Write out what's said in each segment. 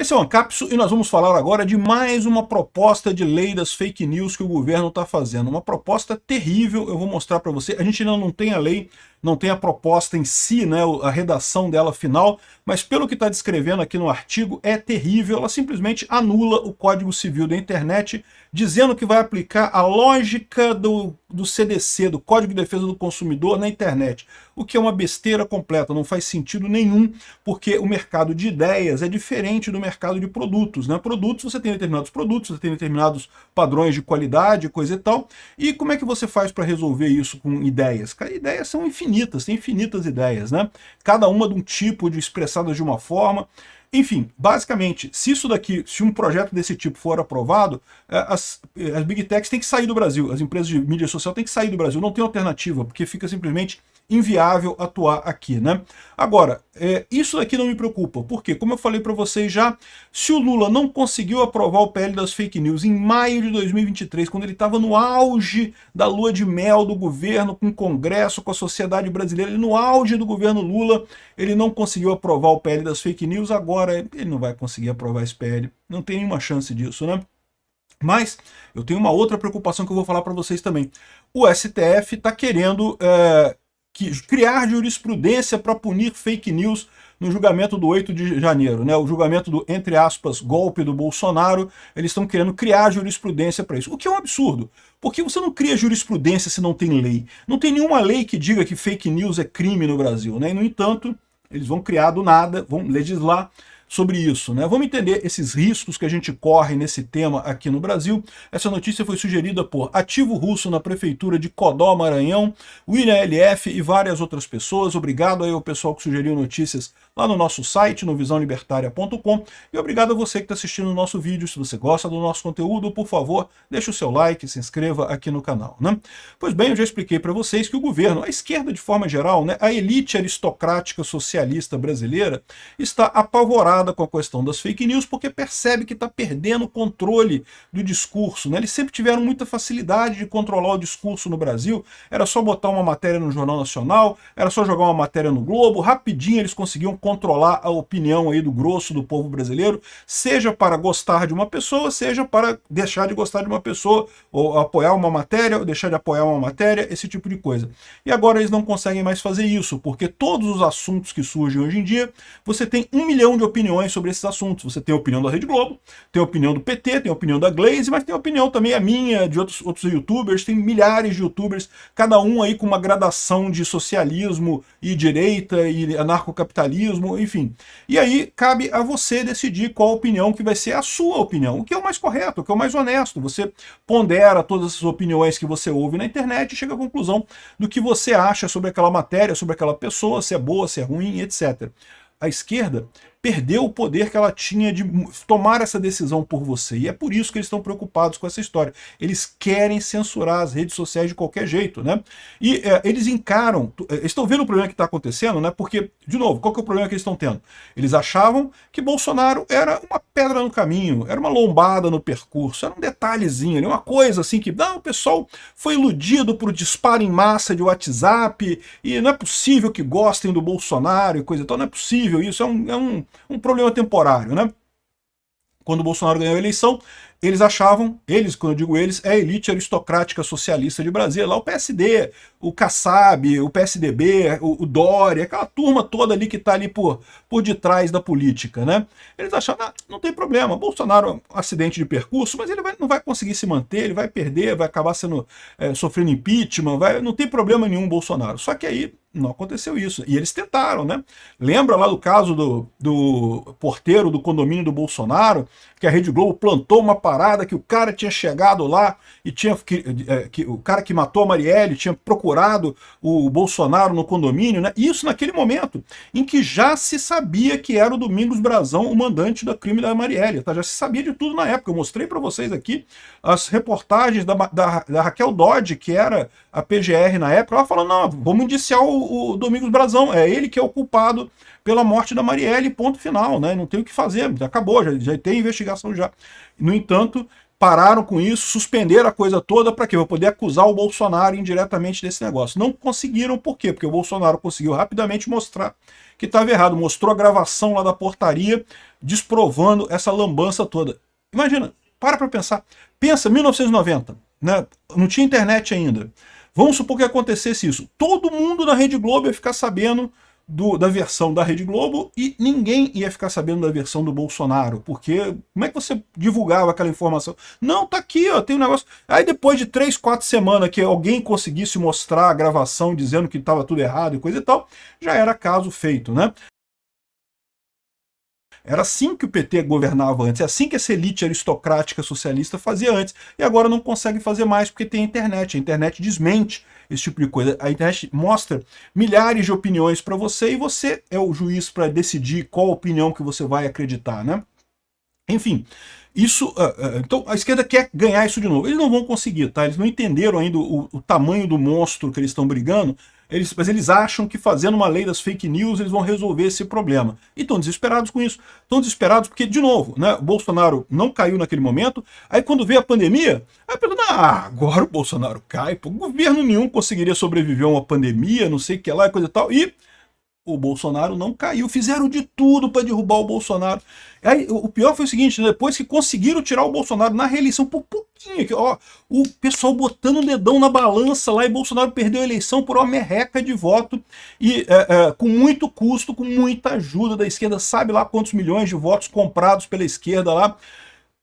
Esse é o Ancapso e nós vamos falar agora de mais uma proposta de lei das fake news que o governo está fazendo. Uma proposta terrível, eu vou mostrar para você. A gente ainda não tem a lei, não tem a proposta em si, né, a redação dela final, mas pelo que está descrevendo aqui no artigo, é terrível. Ela simplesmente anula o Código Civil da Internet, dizendo que vai aplicar a lógica do CDC, do Código de Defesa do Consumidor, na internet. O que é uma besteira completa, não faz sentido nenhum, porque o mercado de ideias é diferente do mercado de produtos, né? Produtos, você tem determinados produtos, você tem determinados padrões de qualidade, coisa e tal, e como é que você faz para resolver isso com ideias? Cara, ideias são infinitas, tem infinitas ideias, né? Cada uma de um tipo, expressadas de uma forma. Enfim, basicamente, se um projeto desse tipo for aprovado, as Big Techs têm que sair do Brasil, as empresas de mídia social têm que sair do Brasil, não tem alternativa, porque fica simplesmente inviável atuar aqui, né? Agora, isso daqui não me preocupa, porque, como eu falei para vocês já, se o Lula não conseguiu aprovar o PL das fake news em maio de 2023, quando ele estava no auge da lua de mel do governo, com o Congresso, com a sociedade brasileira, no auge do governo Lula, ele não conseguiu aprovar o PL das fake news, agora ele não vai conseguir aprovar esse PL, não tem nenhuma chance disso, né? Mas eu tenho uma outra preocupação que eu vou falar para vocês também. O STF está querendo criar jurisprudência para punir fake news no julgamento do 8 de janeiro, né? O julgamento do, entre aspas, golpe do Bolsonaro, eles estão querendo criar jurisprudência para isso. O que é um absurdo, porque você não cria jurisprudência se não tem lei. Não tem nenhuma lei que diga que fake news é crime no Brasil, né? E, no entanto, eles vão criar do nada, vão legislar sobre isso, né? Vamos entender esses riscos que a gente corre nesse tema aqui no Brasil. Essa notícia foi sugerida por Ativo Russo na prefeitura de Codó, Maranhão, William LF e várias outras pessoas. Obrigado aí ao pessoal que sugeriu notícias lá no nosso site, no visãolibertaria.com, e obrigado a você que está assistindo o nosso vídeo. Se você gosta do nosso conteúdo, por favor, deixe o seu like, se inscreva aqui no canal, né? Pois bem, eu já expliquei para vocês que o governo, a esquerda de forma geral, né, a elite aristocrática socialista brasileira, está apavorada com a questão das fake news, porque percebe que está perdendo o controle do discurso, né? Eles sempre tiveram muita facilidade de controlar o discurso no Brasil, era só botar uma matéria no Jornal Nacional, era só jogar uma matéria no Globo, rapidinho eles conseguiam controlar a opinião aí do grosso do povo brasileiro, seja para gostar de uma pessoa, seja para deixar de gostar de uma pessoa, ou apoiar uma matéria, ou deixar de apoiar uma matéria, esse tipo de coisa. E agora eles não conseguem mais fazer isso, porque todos os assuntos que surgem hoje em dia, você tem 1 milhão de opiniões sobre esses assuntos. Você tem a opinião da Rede Globo, tem a opinião do PT, tem a opinião da Glaze, mas tem a opinião também a minha, de outros youtubers, tem milhares de youtubers, cada um aí com uma gradação de socialismo e direita e anarcocapitalismo, enfim. E aí cabe a você decidir qual opinião que vai ser a sua opinião, o que é o mais correto, o que é o mais honesto. Você pondera todas essas opiniões que você ouve na internet e chega à conclusão do que você acha sobre aquela matéria, sobre aquela pessoa, se é boa, se é ruim, etc. A esquerda perdeu o poder que ela tinha de tomar essa decisão por você. E é por isso que eles estão preocupados com essa história. Eles querem censurar as redes sociais de qualquer jeito, né? E eles encaram... Eles estão vendo o problema que está acontecendo, né? Porque, de novo, qual que é o problema que eles estão tendo? Eles achavam que Bolsonaro era uma pedra no caminho, era uma lombada no percurso, era um detalhezinho, era uma coisa assim que... Não, o pessoal foi iludido por disparo em massa de WhatsApp e não é possível que gostem do Bolsonaro e coisa e tal, não é possível isso, é um problema temporário, né? Quando o Bolsonaro ganhou a eleição, eles achavam, quando eu digo eles, é a elite aristocrática socialista de Brasília, lá o PSD, o Kassab, o PSDB, o Dória, aquela turma toda ali que está ali por detrás da política, né? Eles achavam, não tem problema, Bolsonaro é um acidente de percurso, mas ele não vai conseguir se manter, ele vai perder, vai acabar sofrendo impeachment, não tem problema nenhum Bolsonaro. Só que aí não aconteceu isso. E eles tentaram, né? Lembra lá do caso do porteiro do condomínio do Bolsonaro, que a Rede Globo plantou uma parada que o cara tinha chegado lá e o cara que matou a Marielle tinha procurado o Bolsonaro no condomínio, né? Isso naquele momento em que já se sabia que era o Domingos Brazão o mandante do crime da Marielle, tá? Já se sabia de tudo na época. Eu mostrei para vocês aqui as reportagens da Raquel Dodge, que era a PGR na época, ela falando, não, vamos indiciar o Domingos Brazão, é ele que é o culpado pela morte da Marielle, ponto final, né? Não tem o que fazer, acabou, já tem investigação já. No entanto, pararam com isso, suspenderam a coisa toda para quê? Para poder acusar o Bolsonaro indiretamente desse negócio. Não conseguiram, por quê? Porque o Bolsonaro conseguiu rapidamente mostrar que estava errado, mostrou a gravação lá da portaria, desprovando essa lambança toda. Imagina, para pensar. Pensa, 1990, né? Não tinha internet ainda. Vamos supor que acontecesse isso. Todo mundo na Rede Globo ia ficar sabendo da versão da Rede Globo e ninguém ia ficar sabendo da versão do Bolsonaro, porque como é que você divulgava aquela informação? Não, tá aqui, ó, tem um negócio. Aí depois de 3, 4 semanas que alguém conseguisse mostrar a gravação dizendo que estava tudo errado e coisa e tal, já era caso feito, né? Era assim que o PT governava antes, é assim que essa elite aristocrática socialista fazia antes, e agora não consegue fazer mais porque tem a internet desmente esse tipo de coisa. A internet mostra milhares de opiniões para você e você é o juiz para decidir qual opinião que você vai acreditar, né? Enfim, isso, então a esquerda quer ganhar isso de novo. Eles não vão conseguir, tá? Eles não entenderam ainda o tamanho do monstro que eles estão brigando, mas eles acham que fazendo uma lei das fake news eles vão resolver esse problema. E estão desesperados com isso. Estão desesperados porque, de novo, né, o Bolsonaro não caiu naquele momento, aí quando veio a pandemia, aí pensando, agora o Bolsonaro cai, pô, governo nenhum conseguiria sobreviver a uma pandemia, não sei o que lá, coisa e tal, e o Bolsonaro não caiu, fizeram de tudo para derrubar o Bolsonaro. Aí, o pior foi o seguinte, né, depois que conseguiram tirar o Bolsonaro na reeleição, por pouquinho, ó, o pessoal botando o dedão na balança lá e Bolsonaro perdeu a eleição por uma merreca de voto e com muito custo, com muita ajuda da esquerda, sabe lá quantos milhões de votos comprados pela esquerda lá.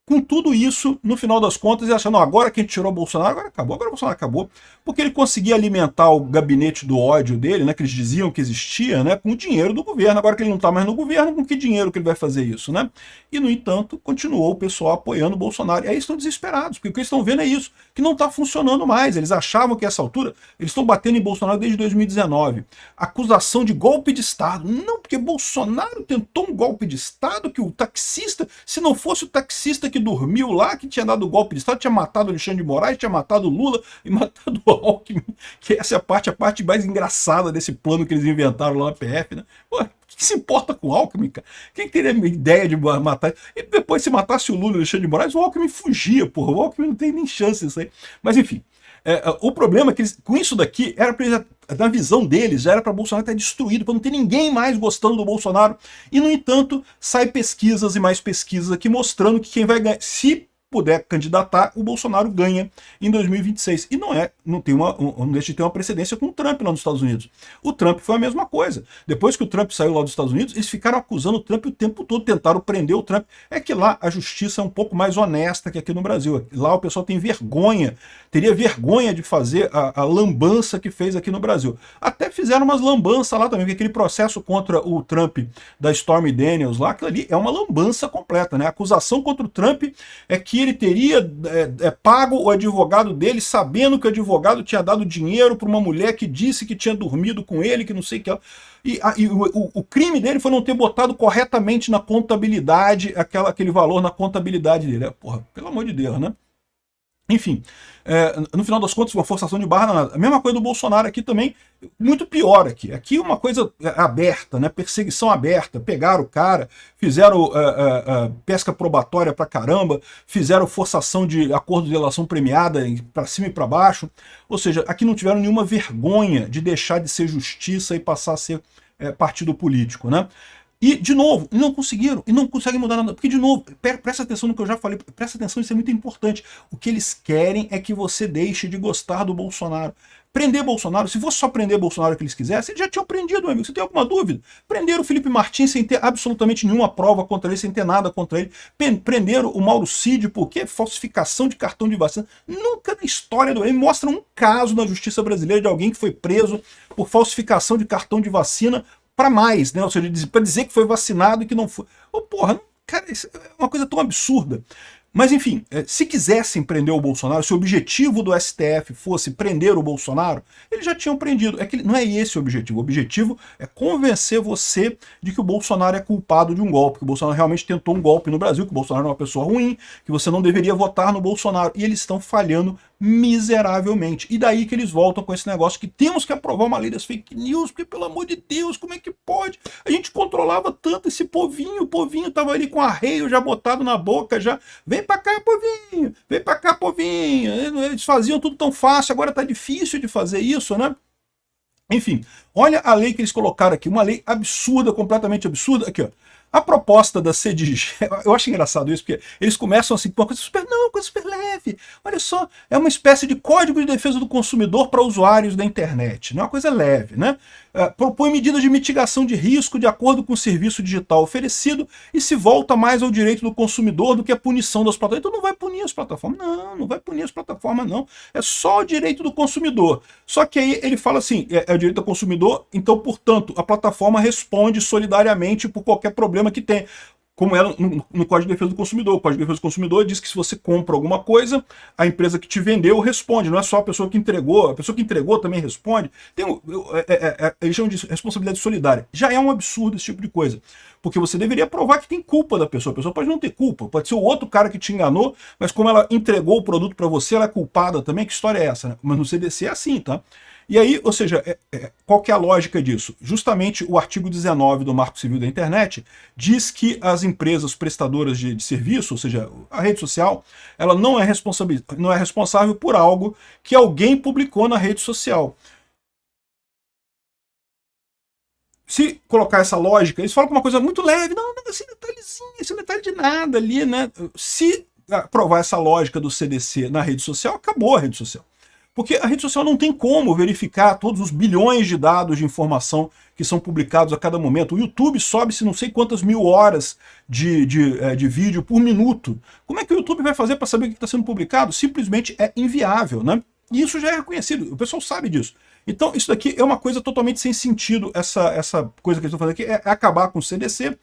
Com tudo isso, no final das contas, ele achando, agora que a gente tirou o Bolsonaro, agora o Bolsonaro acabou, porque ele conseguia alimentar o gabinete do ódio dele, né, que eles diziam que existia, né, com o dinheiro do governo. Agora que ele não está mais no governo, com que dinheiro que ele vai fazer isso, né? E, no entanto, continuou o pessoal apoiando o Bolsonaro. E aí estão desesperados, porque o que eles estão vendo é isso, que não está funcionando mais. Eles achavam que, a essa altura, eles estão batendo em Bolsonaro desde 2019. Acusação de golpe de Estado. Não, porque Bolsonaro tentou um golpe de Estado, que o taxista, se não fosse o taxista que dormiu lá, que tinha dado o golpe de Estado, tinha matado o Alexandre de Moraes, tinha matado o Lula e matado o Alckmin, que essa é a parte mais engraçada desse plano que eles inventaram lá na PF, né? Pô, que se importa com o Alckmin, cara? Quem teria ideia de matar? E depois, se matasse o Lula e o Alexandre de Moraes, o Alckmin fugia, porra. O Alckmin não tem nem chance disso aí. Mas enfim, o problema é que eles, com isso daqui, era pra eles, na visão deles, já era para Bolsonaro estar destruído, para não ter ninguém mais gostando do Bolsonaro. E, no entanto, sai pesquisas e mais pesquisas aqui mostrando que quem vai ganhar, se puder candidatar, o Bolsonaro ganha em 2026. E não deixa de ter uma precedência com o Trump lá nos Estados Unidos. O Trump foi a mesma coisa. Depois que o Trump saiu lá dos Estados Unidos, eles ficaram acusando o Trump o tempo todo, tentaram prender o Trump. É que lá a justiça é um pouco mais honesta que aqui no Brasil. Lá o pessoal tem vergonha, teria vergonha de fazer a lambança que fez aqui no Brasil. Até fizeram umas lambanças lá também, porque aquele processo contra o Trump da Stormy Daniels lá, aquilo ali é uma lambança completa, né? A acusação contra o Trump é que ele teria pago o advogado dele, sabendo que o advogado tinha dado dinheiro para uma mulher que disse que tinha dormido com ele, que não sei o que ela... E o crime dele foi não ter botado corretamente na contabilidade aquele valor na contabilidade dele. Porra, pelo amor de Deus, né? Enfim, no final das contas, uma forçação de barra nada. A mesma coisa do Bolsonaro aqui também, muito pior aqui. Aqui uma coisa aberta, né? Perseguição aberta. Pegaram o cara, fizeram pesca probatória pra caramba, fizeram forçação de acordo de delação premiada pra cima e pra baixo. Ou seja, aqui não tiveram nenhuma vergonha de deixar de ser justiça e passar a ser partido político, né? E, de novo, não conseguiram, e não conseguem mudar nada. Porque, de novo, presta atenção no que eu já falei, presta atenção, isso é muito importante. O que eles querem é que você deixe de gostar do Bolsonaro. Prender Bolsonaro, se fosse só prender Bolsonaro que eles quisessem, eles já tinham prendido, meu amigo. Você tem alguma dúvida? Prenderam o Felipe Martins sem ter absolutamente nenhuma prova contra ele, sem ter nada contra ele. Prenderam o Mauro Cid por quê? Falsificação de cartão de vacina. Nunca na história do... Ele mostra um caso na justiça brasileira de alguém que foi preso por falsificação de cartão de vacina para mais, né? Ou seja, para dizer que foi vacinado e que não foi. Oh, porra, cara, isso é uma coisa tão absurda. Mas, enfim, se quisessem prender o Bolsonaro, se o objetivo do STF fosse prender o Bolsonaro, eles já tinham prendido. É que não é esse o objetivo. O objetivo é convencer você de que o Bolsonaro é culpado de um golpe, que o Bolsonaro realmente tentou um golpe no Brasil, que o Bolsonaro é uma pessoa ruim, que você não deveria votar no Bolsonaro. E eles estão falhando miseravelmente. E daí que eles voltam com esse negócio que temos que aprovar uma lei das fake news, porque pelo amor de Deus, como é que pode? A gente controlava tanto esse povinho, o povinho tava ali com arreio já botado na boca, já, vem pra cá, povinho, vem pra cá, povinho. Eles faziam tudo tão fácil, agora tá difícil de fazer isso, né? Enfim, olha a lei que eles colocaram aqui, uma lei absurda, completamente absurda. Aqui, ó. A proposta da CEDIG, eu acho engraçado isso, porque eles começam assim, com uma coisa super, não, coisa super leve. Olha só, é uma espécie de código de defesa do consumidor para usuários da internet, não é uma coisa leve, né? Propõe medidas de mitigação de risco de acordo com o serviço digital oferecido e se volta mais ao direito do consumidor do que a punição das plataformas. Então não vai punir as plataformas, não vai punir as plataformas, não. É só o direito do consumidor. Só que aí ele fala assim, é o direito do consumidor, então, portanto, a plataforma responde solidariamente por qualquer problema que tem. Como era no Código de Defesa do Consumidor. O Código de Defesa do Consumidor diz que se você compra alguma coisa, a empresa que te vendeu responde, não é só a pessoa que entregou também responde. Eles chamam de responsabilidade solidária. Já é um absurdo esse tipo de coisa, porque você deveria provar que tem culpa da pessoa. A pessoa pode não ter culpa, pode ser o outro cara que te enganou, mas como ela entregou o produto para você, ela é culpada também. Que história é essa, né? Mas no CDC é assim, tá? E aí, ou seja, qual que é a lógica disso? Justamente o artigo 19 do Marco Civil da Internet diz que as empresas prestadoras de serviço, ou seja, a rede social, ela não é responsável por algo que alguém publicou na rede social. Se colocar essa lógica, eles falam com uma coisa muito leve, não, esse detalhezinho, esse detalhe de nada ali, né? Se aprovar essa lógica do CDC na rede social, acabou a rede social. Porque a rede social não tem como verificar todos os bilhões de dados de informação que são publicados a cada momento. O YouTube sobe-se não sei quantas mil horas de vídeo por minuto. Como é que o YouTube vai fazer para saber o que está sendo publicado? Simplesmente é inviável, né? E isso já é reconhecido, o pessoal sabe disso. Então isso daqui é uma coisa totalmente sem sentido, essa coisa que eles estão fazendo aqui, é acabar com o CDC.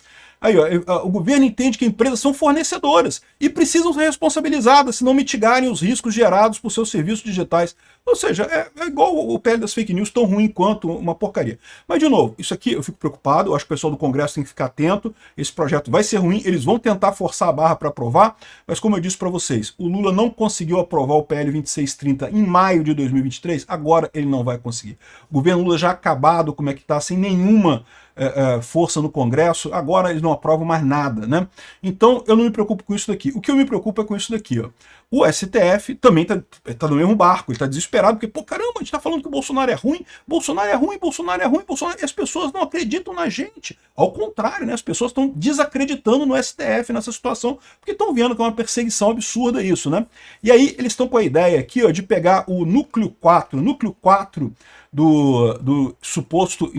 Aí, ó, o governo entende que empresas são fornecedoras e precisam ser responsabilizadas se não mitigarem os riscos gerados por seus serviços digitais. Ou seja, é igual o PL das fake news, tão ruim quanto uma porcaria. Mas, de novo, isso aqui eu fico preocupado, eu acho que o pessoal do Congresso tem que ficar atento, esse projeto vai ser ruim, eles vão tentar forçar a barra para aprovar, mas como eu disse para vocês, o Lula não conseguiu aprovar o PL 2630 em maio de 2023, agora ele não vai conseguir. O governo Lula já acabado, como é que está, sem nenhuma força no Congresso, agora eles não aprovam mais nada, né? Então eu não me preocupo com isso daqui. O que eu me preocupo é com isso daqui, ó. O STF também tá no mesmo barco, ele tá desesperado, porque, pô, caramba, a gente tá falando que o Bolsonaro é ruim, Bolsonaro é ruim, Bolsonaro é ruim, Bolsonaro... E as pessoas não acreditam na gente. Ao contrário, né? As pessoas estão desacreditando no STF nessa situação, porque estão vendo que é uma perseguição absurda isso, né? E aí eles estão com a ideia aqui, ó, de pegar o núcleo 4 do suposto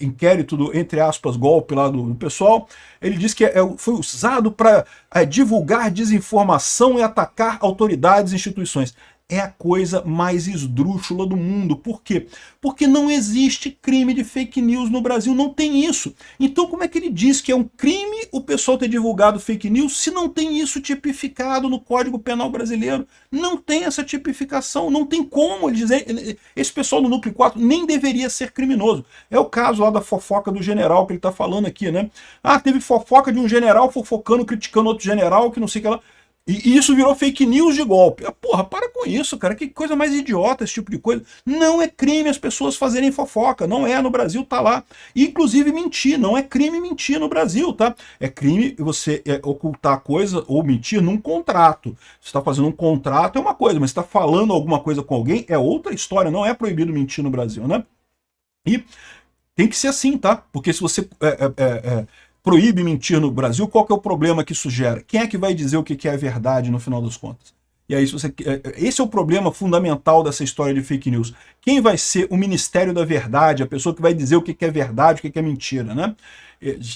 inquérito do, entre aspas, golpe lá do pessoal. Ele diz que foi usado para divulgar desinformação e atacar autoridades e instituições. É a coisa mais esdrúxula do mundo. Por quê? Porque não existe crime de fake news no Brasil, não tem isso. Então como é que ele diz que é um crime o pessoal ter divulgado fake news se não tem isso tipificado no Código Penal brasileiro? Não tem essa tipificação, não tem como ele dizer. Esse pessoal do Núcleo 4 nem deveria ser criminoso. É o caso lá da fofoca do general que ele está falando aqui, né? Ah, teve fofoca de um general fofocando, criticando outro general, que não sei o que lá. E isso virou fake news de golpe. Porra, para com isso, cara. Que coisa mais idiota esse tipo de coisa. Não é crime as pessoas fazerem fofoca. Não é, no Brasil tá lá. E, inclusive mentir. Não é crime mentir no Brasil, tá? É crime você ocultar coisa ou mentir num contrato. Você está fazendo um contrato é uma coisa, mas você está falando alguma coisa com alguém é outra história. Não é proibido mentir no Brasil, né? E tem que ser assim, tá? Porque se você proíbe mentir no Brasil, qual que é o problema que isso gera? Quem é que vai dizer o que é verdade no final das contas? E aí, esse é o problema fundamental dessa história de fake news. Quem vai ser o Ministério da Verdade, a pessoa que vai dizer o que é verdade, o que é mentira, né?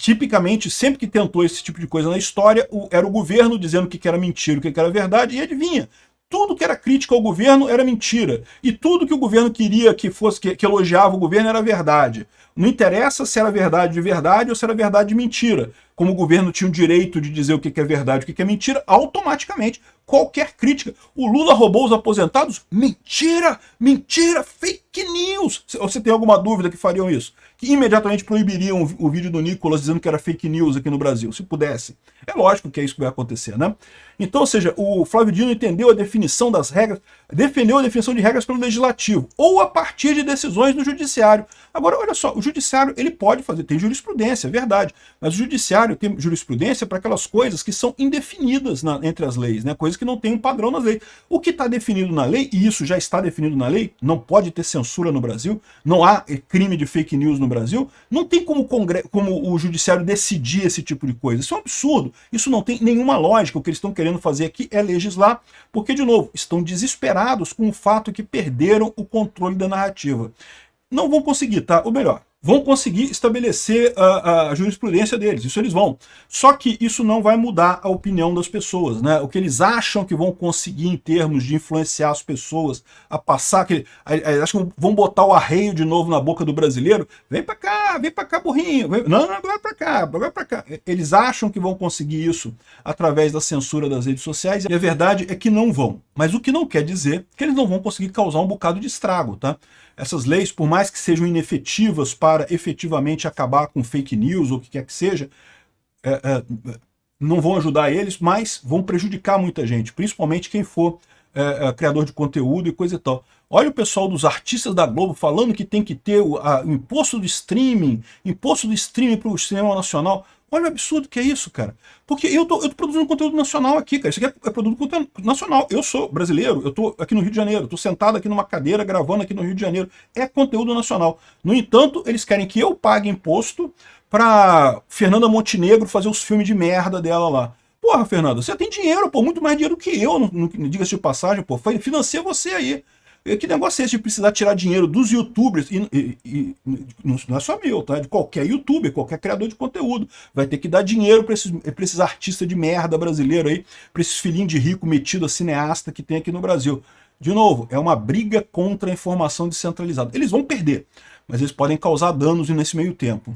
Tipicamente, sempre que tentou esse tipo de coisa na história, era o governo dizendo o que era mentira, o que era verdade, e adivinha? Tudo que era crítica ao governo era mentira. E tudo que o governo queria que fosse, que elogiava o governo era verdade. Não interessa se era verdade de verdade ou se era verdade de mentira. como o governo tinha o direito de dizer o que é verdade e o que é mentira, automaticamente qualquer crítica. O Lula roubou os aposentados? Mentira! Mentira! Fake news! Você tem alguma dúvida que fariam isso? Que imediatamente proibiriam o vídeo do Nicolas dizendo que era fake news aqui no Brasil, se pudesse. É lógico que é isso que vai acontecer, né? Então, ou seja, o Flávio Dino entendeu a definição das regras, defendeu a definição de regras pelo legislativo, ou a partir de decisões do judiciário. Agora, olha só, o judiciário, ele pode fazer, tem jurisprudência, é verdade, mas o judiciário tem jurisprudência para aquelas coisas que são indefinidas entre as leis, né? Coisas que não têm um padrão nas leis. O que está definido na lei, e isso já está definido na lei, não pode ter censura no Brasil, não há crime de fake news no Brasil, não tem como o judiciário decidir esse tipo de coisa. Isso é um absurdo, isso não tem nenhuma lógica. O que eles estão querendo fazer aqui é legislar, porque, de novo, estão desesperados com o fato que perderam o controle da narrativa. Não vão conseguir, tá? Ou melhor, vão conseguir estabelecer a jurisprudência deles, isso eles vão. Só que isso não vai mudar a opinião das pessoas, né? O que eles acham que vão conseguir em termos de influenciar as pessoas a passar, acho que vão botar o arreio de novo na boca do brasileiro, vem pra cá, burrinho, não, vai pra cá, vai pra cá. Eles acham que vão conseguir isso através da censura das redes sociais, e a verdade é que não vão. Mas o que não quer dizer que eles não vão conseguir causar um bocado de estrago, tá? Essas leis, por mais que sejam inefetivas para efetivamente acabar com fake news ou o que quer que seja, não vão ajudar eles, mas vão prejudicar muita gente, principalmente quem for criador de conteúdo e coisa e tal. Olha o pessoal dos artistas da Globo falando que tem que ter o imposto do streaming para o cinema nacional. Olha o absurdo que é isso, cara. Porque eu tô produzindo conteúdo nacional aqui, cara. Isso aqui é produto conteúdo nacional. Eu sou brasileiro, eu tô aqui no Rio de Janeiro, eu tô sentado aqui numa cadeira gravando aqui no Rio de Janeiro. É conteúdo nacional. No entanto, eles querem que eu pague imposto pra Fernanda Montenegro fazer os filmes de merda dela lá. Porra, Fernanda, você tem dinheiro, pô, muito mais dinheiro que eu, diga-se de passagem, pô. Financia você aí. Que negócio é esse de precisar tirar dinheiro dos youtubers? E não é só meu, tá? De qualquer youtuber, qualquer criador de conteúdo. Vai ter que dar dinheiro para esses artistas de merda brasileiro aí, para esses filhinhos de rico metido a cineasta que tem aqui no Brasil. De novo, é uma briga contra a informação descentralizada. Eles vão perder, mas eles podem causar danos nesse meio tempo.